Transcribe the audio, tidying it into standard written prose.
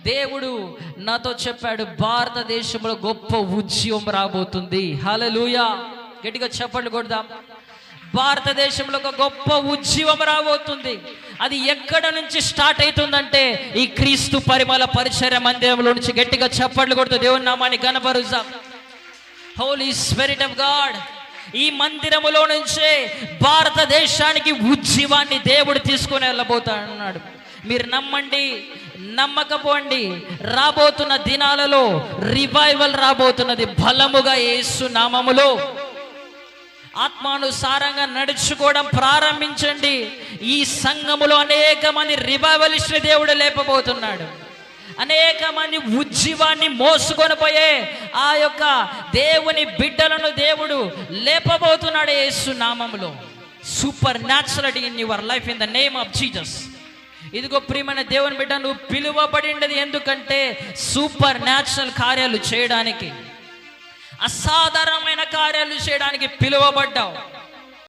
దేవుడు నాతో చెప్పాడు, భారతదేశంలో గొప్ప ఉద్యమం రాబోతుంది. హల్లెలూయా, గట్టిగా చప్పట్లు కొడదాం. భారతదేశంలో ఒక గొప్ప ఉద్యమం రాబోతుంది. అది ఎక్కడ నుంచి స్టార్ట్ అవుతుందంటే ఈ క్రీస్తు పరిమళ పరిచర్య మందిరంలో నుంచి. గట్టిగా చప్పట్లు కొడుతూ దేవుని నామాన్ని ఘనపరుద్దాం. హోలీ స్పిరిట్ ఆఫ్ గాడ్, ఈ మందిరములో నుంచే భారతదేశానికి ఉద్యమాన్ని దేవుడు తీసుకొని వెళ్ళబోతాడన్నాడు. మీరు నమ్మండి, నమ్మకపోండి, రాబోతున్న దినాలలో రివైవల్ రాబోతున్నది బలముగా యేసు నామములో. ఆత్మానుసారంగా నడుచుకోవడం ప్రారంభించండి. ఈ సంఘములో అనేక మంది రివైవలిస్టుని దేవుడు లేపబోతున్నాడు. అనేక మంది ఉజ్జీవాన్ని మోసుకొని పోయే ఆ యొక్క దేవుని బిడ్డలను దేవుడు లేపబోతున్నాడు యేసు నామములో. Super natural in your life in the name of Jesus. ఇదిగో ప్రియమైన దేవుని బిడ్డ, నువ్వు పిలువబడినది ఎందుకంటే సూపర్ న్యాచురల్ కార్యాలు చేయడానికి, అసాధారణమైన కార్యాలు చేయడానికి పిలువబడ్డావు.